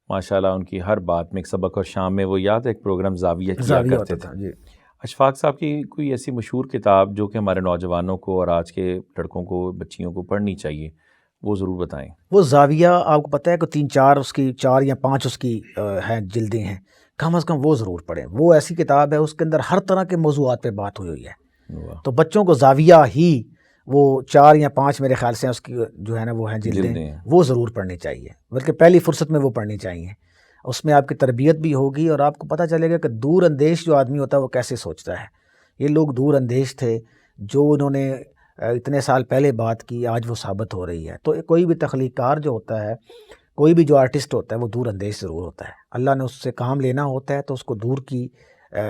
ماشاءاللہ ان کی ہر بات میں ایک سبق. اور شام میں وہ یاد ہے ایک پروگرام زاویہ کیا کرتے تھے. جی. اشفاق صاحب کی کوئی ایسی مشہور کتاب جو کہ ہمارے نوجوانوں کو اور آج کے لڑکوں کو، بچیوں کو پڑھنی چاہیے، وہ ضرور بتائیں. وہ زاویہ، آپ کو پتہ ہے کہ 3-4 اس کی 4 یا 5 اس کی ہیں جلدیں ہیں، کم از کم وہ ضرور پڑھیں. وہ ایسی کتاب ہے اس کے اندر ہر طرح کے موضوعات پہ بات ہوئی ہے. تو بچوں کو زاویہ ہی وہ 4 یا 5 میرے خیال سے اس کی جو ہے نا وہ ہیں جلدیں، وہ ضرور پڑھنی چاہیے، بلکہ پہلی فرصت میں وہ پڑھنی چاہیے. اس میں آپ کی تربیت بھی ہوگی اور آپ کو پتہ چلے گا کہ دور اندیش جو آدمی ہوتا ہے وہ کیسے سوچتا ہے. یہ لوگ دور اندیش تھے، جو انہوں نے اتنے سال پہلے بات کی آج وہ ثابت ہو رہی ہے. تو کوئی بھی تخلیق کار جو ہوتا ہے، کوئی بھی جو آرٹسٹ ہوتا ہے وہ دور اندیش ضرور ہوتا ہے. اللہ نے اس سے کام لینا ہوتا ہے تو اس کو دور کی،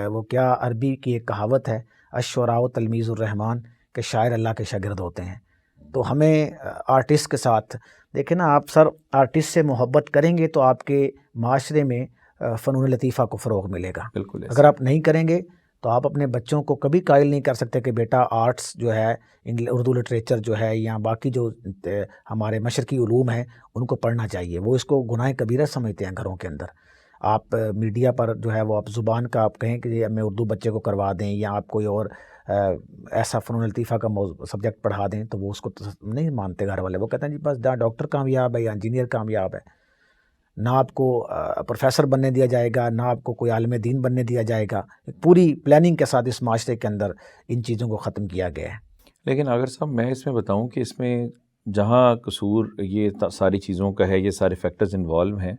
وہ کیا عربی کی ایک کہاوت ہے، الشعراء تلمیذ الرحمن، کہ شاعر اللہ کے شاگرد ہوتے ہیں. تو ہمیں آرٹسٹ کے ساتھ دیکھیں نا، آپ سر آرٹسٹ سے محبت کریں گے تو آپ کے معاشرے میں فنون لطیفہ کو فروغ ملے گا. بالکل. اگر آپ نہیں کریں گے تو آپ اپنے بچوں کو کبھی قائل نہیں کر سکتے کہ بیٹا آرٹس جو ہے، اردو لٹریچر جو ہے، یا باقی جو ہمارے مشرقی علوم ہیں ان کو پڑھنا چاہیے. وہ اس کو گناہ کبیرہ سمجھتے ہیں گھروں کے اندر. آپ میڈیا پر جو ہے وہ آپ زبان کا آپ کہیں کہ ہمیں اردو بچے کو کروا دیں، یا آپ کوئی اور ایسا فنون لطیفہ کا سبجیکٹ پڑھا دیں، تو وہ اس کو نہیں مانتے گھر والے. وہ کہتے ہیں جی بس ڈاکٹر کامیاب ہے یا انجینئر کامیاب ہے. نہ آپ کو پروفیسر بننے دیا جائے گا، نہ آپ کو کوئی عالم دین بننے دیا جائے گا. پوری پلاننگ کے ساتھ اس معاشرے کے اندر ان چیزوں کو ختم کیا گیا ہے. لیکن اگر صاحب میں اس میں بتاؤں کہ اس میں جہاں قصور یہ ساری چیزوں کا ہے، یہ سارے فیکٹرز انوالو ہیں،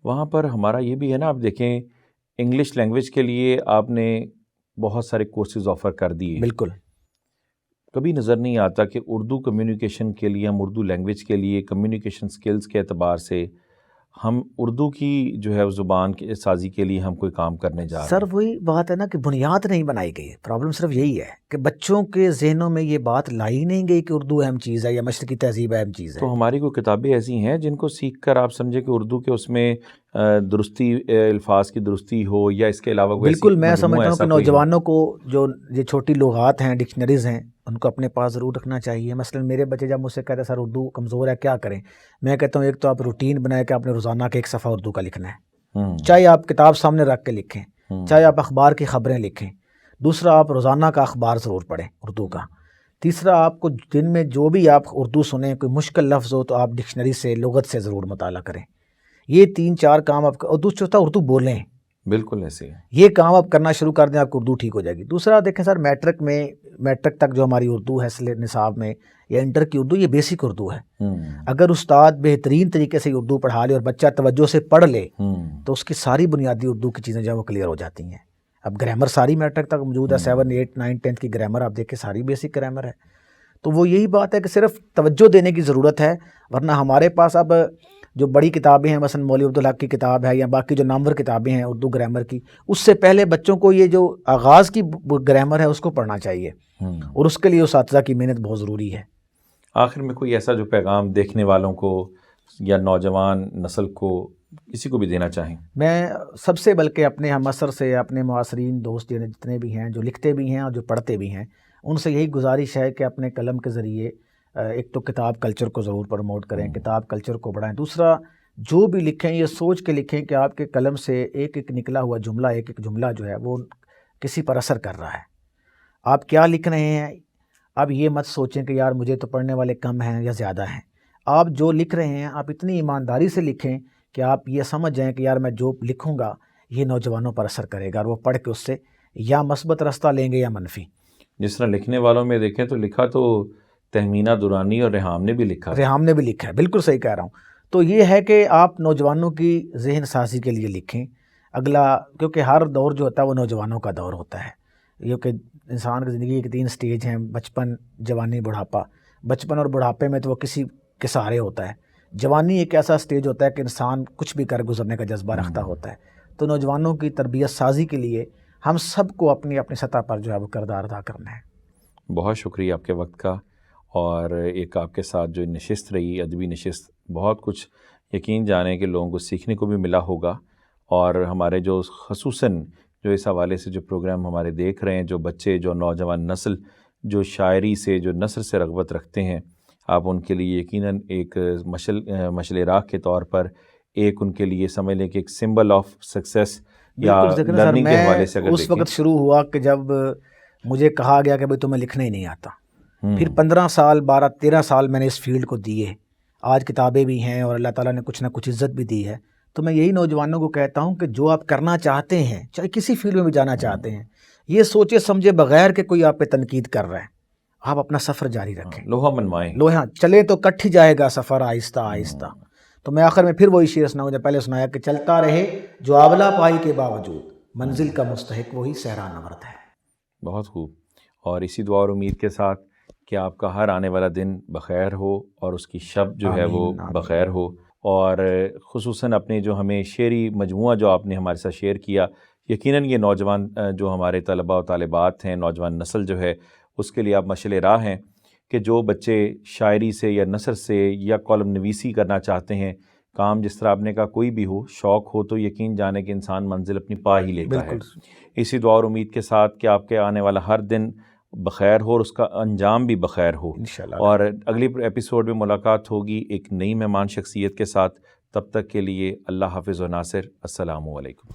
وہاں پر ہمارا یہ بھی ہے نا. آپ دیکھیں انگلش لینگویج کے لیے آپ نے بہت سارے کورسز آفر کر دیے. بالکل. کبھی نظر نہیں آتا کہ اردو کمیونیکیشن کے لیے، ہم اردو لینگویج کے لیے کمیونیکیشن سکلز کے اعتبار سے ہم اردو کی جو ہے زبان کی سازی کے لیے ہم کوئی کام کرنے جا رہے ہیں. سر وہی بات ہے نا کہ بنیاد نہیں بنائی گئی. پرابلم صرف یہی ہے کہ بچوں کے ذہنوں میں یہ بات لائی نہیں گئی کہ اردو اہم چیز ہے یا مشرقی تہذیب اہم چیز ہے. تو ہماری کوئی کتابیں ایسی ہیں جن کو سیکھ کر آپ سمجھے کہ اردو کے اس میں درستی، الفاظ کی درستی ہو، یا اس کے علاوہ بالکل میں سمجھتا ہوں کہ نوجوانوں کو جو یہ چھوٹی لغات ہیں، ڈکشنریز ہیں، ان کو اپنے پاس ضرور رکھنا چاہیے. مثلا میرے بچے جب مجھ سے کہتے ہیں سر اردو کمزور ہے کیا کریں، میں کہتا ہوں ایک تو آپ روٹین بنائیں کہ آپ نے روزانہ کا 1 صفحہ اردو کا لکھنا ہے، چاہے آپ کتاب سامنے رکھ کے لکھیں، چاہے آپ اخبار کی خبریں لکھیں. دوسرا آپ روزانہ کا اخبار ضرور پڑھیں اردو کا. تیسرا آپ کو دن میں جو بھی آپ اردو سنیں، کوئی مشکل لفظ ہو تو آپ ڈکشنری سے، لغت سے ضرور مطالعہ کریں. یہ 3-4 کام آپ کا. اور دوسرا اردو بولیں. بالکل ایسے یہ کام آپ کرنا شروع کر دیں، آپ کو اردو ٹھیک ہو جائے گی. دوسرا دیکھیں سر، میٹرک تک جو ہماری اردو ہے نصاب میں، یا انٹر کی اردو، یہ بیسک اردو ہے. اگر استاد بہترین طریقے سے اردو پڑھا لے اور بچہ توجہ سے پڑھ لے تو اس کی ساری بنیادی اردو کی چیزیں جو ہے وہ کلیئر ہو جاتی ہیں. اب گرامر ساری میٹرک تک موجود ہے، 7, 8, 9, 10 کی گرامر آپ دیکھیں ساری بیسک گرامر ہے. تو وہ یہی بات ہے کہ صرف توجہ دینے کی ضرورت ہے. ورنہ ہمارے پاس اب جو بڑی کتابیں ہیں، مثلا مولوی عبدالحق کی کتاب ہے یا باقی جو نامور کتابیں ہیں اردو گرامر کی، اس سے پہلے بچوں کو یہ جو آغاز کی گرامر ہے اس کو پڑھنا چاہیے، اور اس کے لیے اساتذہ کی محنت بہت ضروری ہے. آخر میں کوئی ایسا جو پیغام دیکھنے والوں کو یا نوجوان نسل کو، کسی کو بھی دینا چاہیں؟ میں سب سے بلکہ اپنے ہم عصر سے، اپنے معاصرین دوست جتنے بھی ہیں جو لکھتے بھی ہیں اور جو پڑھتے بھی ہیں، ان سے یہی گزارش ہے کہ اپنے قلم کے ذریعے ایک تو کتاب کلچر کو ضرور پروموٹ کریں، کتاب کلچر کو بڑھائیں. دوسرا جو بھی لکھیں یہ سوچ کے لکھیں کہ آپ کے قلم سے ایک ایک نکلا ہوا جملہ، ایک ایک جملہ جو ہے وہ کسی پر اثر کر رہا ہے. آپ کیا لکھ رہے ہیں، اب یہ مت سوچیں کہ یار مجھے تو پڑھنے والے کم ہیں یا زیادہ ہیں. آپ جو لکھ رہے ہیں آپ اتنی ایمانداری سے لکھیں کہ آپ یہ سمجھ جائیں کہ یار میں جو لکھوں گا یہ نوجوانوں پر اثر کرے گا، اور وہ پڑھ کے اس سے یا مثبت رستہ لیں گے یا منفی۔ جس طرح لکھنے والوں میں دیکھیں تو لکھا تو تہمینہ دورانی اور ریحام نے بھی لکھا، ریحام نے بھی لکھا ہے، بالکل صحیح کہہ رہا ہوں۔ تو یہ ہے کہ آپ نوجوانوں کی ذہن سازی کے لیے لکھیں اگلا، کیونکہ ہر دور جو ہوتا ہے وہ نوجوانوں کا دور ہوتا ہے، کیونکہ انسان کی زندگی کے 3 سٹیج ہیں، بچپن، جوانی، بڑھاپا۔ بچپن اور بڑھاپے میں تو وہ کسی کے سہارے ہوتا ہے، جوانی ایک ایسا سٹیج ہوتا ہے کہ انسان کچھ بھی کر گزرنے کا جذبہ رکھتا ہوتا ہے۔ تو نوجوانوں کی تربیت سازی کے لیے ہم سب کو اپنی اپنی سطح پر جو ہے وہ کردار ادا کرنا ہے۔ بہت شکریہ آپ کے وقت کا، اور ایک آپ کے ساتھ جو نشست رہی، ادبی نشست، بہت کچھ یقین جانے کہ لوگوں کو سیکھنے کو بھی ملا ہوگا، اور ہمارے جو خصوصاً جو اس حوالے سے جو پروگرام ہمارے دیکھ رہے ہیں، جو بچے، جو نوجوان نسل جو شاعری سے، جو نثر سے رغبت رکھتے ہیں، آپ ان کے لیے یقیناً ایک مشعل راہ کے طور پر ایک ان کے لیے سمجھ لیں کہ ایک سمبل آف سکسیس یا بالکل سر، لرننگ کے حوالے سے اگر اس دیکھیں۔ وقت شروع ہوا کہ جب مجھے کہا گیا کہ بھئی تمہیں لکھنا ہی نہیں آتا، پھر 15 سال 12-13 سال میں نے اس فیلڈ کو دیے، آج کتابیں بھی ہیں اور اللہ تعالیٰ نے کچھ نہ کچھ عزت بھی دی ہے۔ تو میں یہی نوجوانوں کو کہتا ہوں کہ جو آپ کرنا چاہتے ہیں، چاہے کسی فیلڈ میں بھی جانا چاہتے ہیں، یہ سوچے سمجھے بغیر کہ کوئی آپ پہ تنقید کر رہا ہے، آپ اپنا سفر جاری رکھیں، لوہا منوائیں، لوہا چلے تو کٹ ہی جائے گا سفر آہستہ آہستہ۔ تو میں آخر میں پھر وہی شعر سناؤں جو پہلے سنایا کہ چلتا رہے جو آبلا پائی کے باوجود، منزل کا مستحق وہی صحرا نورد ہے۔ بہت خوب، اور اسی دعا اور امید کے ساتھ کہ آپ کا ہر آنے والا دن بخیر ہو اور اس کی شب جو ہے وہ بخیر ہو، اور خصوصاً اپنے جو ہمیں شعری مجموعہ جو آپ نے ہمارے ساتھ شیئر کیا، یقیناً یہ نوجوان جو ہمارے طلباء و طالبات ہیں، نوجوان نسل جو ہے، اس کے لیے آپ مشعل راہ ہیں کہ جو بچے شاعری سے یا نثر سے یا کالم نویسی کرنا چاہتے ہیں، کام جس طرح آپ نے کہا کوئی بھی ہو، شوق ہو تو یقین جانے کہ انسان منزل اپنی پا ہی لیتا ہے۔ اسی دعا اور امید کے ساتھ کہ آپ کے آنے والا ہر دن بخیر ہو اور اس کا انجام بھی بخیر ہو، انشاءاللہ۔ اور اور اگلی ایپیسوڈ میں ملاقات ہوگی ایک نئی مہمان شخصیت کے ساتھ۔ تب تک کے لیے اللہ حافظ و ناصر، السلام علیکم۔